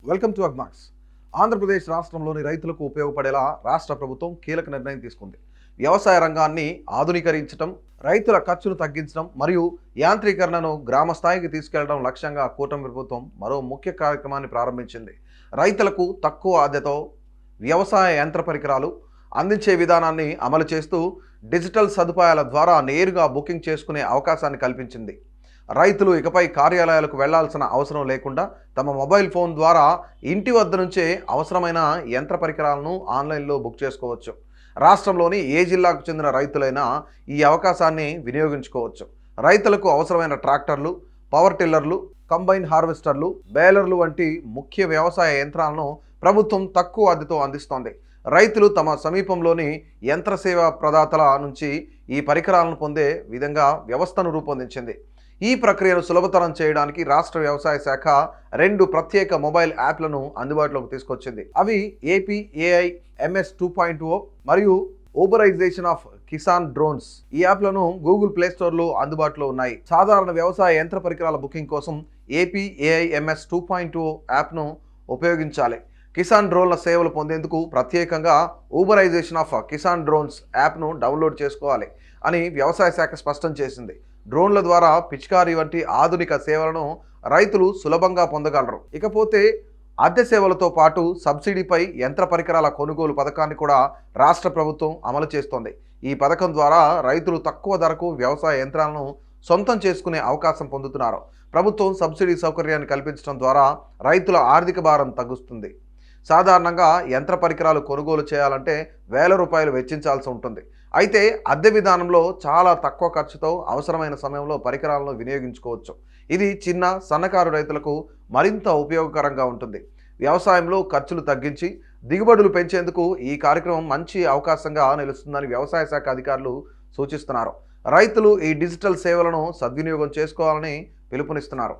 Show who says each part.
Speaker 1: Welcome to Agmax. Andhra Pradesh రాష్ట్రంలోని రైతులకు ఉపయోగపడేలా రాష్ట్ర ప్రభుత్వం కీలక నిర్ణయం తీసుకుంది. వ్యవసాయ రంగాన్ని ఆధునీకరించడం, రైతుల ఖర్చును తగ్గించడం మరియు యాంత్రీకరణను గ్రామ స్థాయికి తీసుకెళ్లడం లక్ష్యంగా కూటమి ప్రభుత్వం మరో ముఖ్య కార్యక్రమాన్ని ప్రారంభించింది. రైతులకు తక్కువ అద్దెతో వ్యవసాయ యంత్ర పరికరాలు అందించే విధానాన్ని అమలు చేస్తూ డిజిటల్ సదుపాయాల ద్వారా నేరుగా బుకింగ్ చేసుకునే అవకాశాన్ని కల్పించింది. రైతులు ఇకపై కార్యాలయాలకు వెళ్లాల్సిన అవసరం లేకుండా తమ మొబైల్ ఫోన్ ద్వారా ఇంటి వద్ద నుంచే అవసరమైన యంత్ర పరికరాలను ఆన్లైన్లో బుక్ చేసుకోవచ్చు. రాష్ట్రంలోని ఏ జిల్లాకు చెందిన రైతులైనా ఈ అవకాశాన్ని వినియోగించుకోవచ్చు. రైతులకు అవసరమైన ట్రాక్టర్లు, పవర్ టిల్లర్లు, కంబైన్ హార్వెస్టర్లు, బేలర్లు వంటి ముఖ్య వ్యవసాయ యంత్రాలను ప్రభుత్వం తక్కువ అద్దెతో అందిస్తోంది. రైతులు తమ సమీపంలోని యంత్ర సేవా ప్రదాతల నుంచి ఈ పరికరాలను పొందే విధంగా వ్యవస్థను రూపొందించింది. ఈ ప్రక్రియను సులభతరం చేయడానికి రాష్ట్ర వ్యవసాయ శాఖ 2 ప్రత్యేక మొబైల్ యాప్లను అందుబాటులోకి తీసుకొచ్చింది. అవి APAIMS 2.0 మరియు ఊబరైజేషన్ ఆఫ్ కిసాన్ డ్రోన్స్. ఈ యాప్లను గూగుల్ ప్లే స్టోర్లో అందుబాటులో ఉన్నాయి. సాధారణ వ్యవసాయ యంత్ర పరికరాల బుకింగ్ కోసం APAIMS 2.0 యాప్ను ఉపయోగించాలి. కిసాన్ డ్రోన్ల సేవలు పొందేందుకు ప్రత్యేకంగా ఊబరైజేషన్ ఆఫ్ కిసాన్ డ్రోన్స్ యాప్ను డౌన్లోడ్ చేసుకోవాలి అని వ్యవసాయ శాఖ స్పష్టం చేసింది. డ్రోన్ల ద్వారా పిచికారీ వంటి ఆధునిక సేవలను రైతులు సులభంగా పొందగలరు. ఇకపోతే అద్దె సేవలతో పాటు సబ్సిడీపై యంత్ర పరికరాల కొనుగోలు పథకాన్ని కూడా రాష్ట్ర ప్రభుత్వం అమలు చేస్తోంది. ఈ పథకం ద్వారా రైతులు తక్కువ ధరకు వ్యవసాయ యంత్రాలను సొంతం చేసుకునే అవకాశం పొందుతున్నారు. ప్రభుత్వం సబ్సిడీ సౌకర్యాన్ని కల్పించడం ద్వారా రైతుల ఆర్థిక భారం తగ్గుతుంది. సాధారణంగా యంత్ర పరికరాలు కొనుగోలు చేయాలంటే వేల రూపాయలు వెచ్చించాల్సి ఉంటుంది. అయితే అద్దె విధానంలో చాలా తక్కువ ఖర్చుతో అవసరమైన సమయంలో పరికరాలను వినియోగించుకోవచ్చు. ఇది చిన్న సన్నకారు రైతులకు మరింత ఉపయోగకరంగా ఉంటుంది. వ్యవసాయంలో ఖర్చులు తగ్గించి దిగుబడులు పెంచేందుకు ఈ కార్యక్రమం మంచి అవకాశంగా నిలుస్తుందని వ్యవసాయ శాఖ అధికారులు సూచిస్తున్నారు. రైతులు ఈ డిజిటల్ సేవలను సద్వినియోగం చేసుకోవాలని పిలుపునిస్తున్నారు.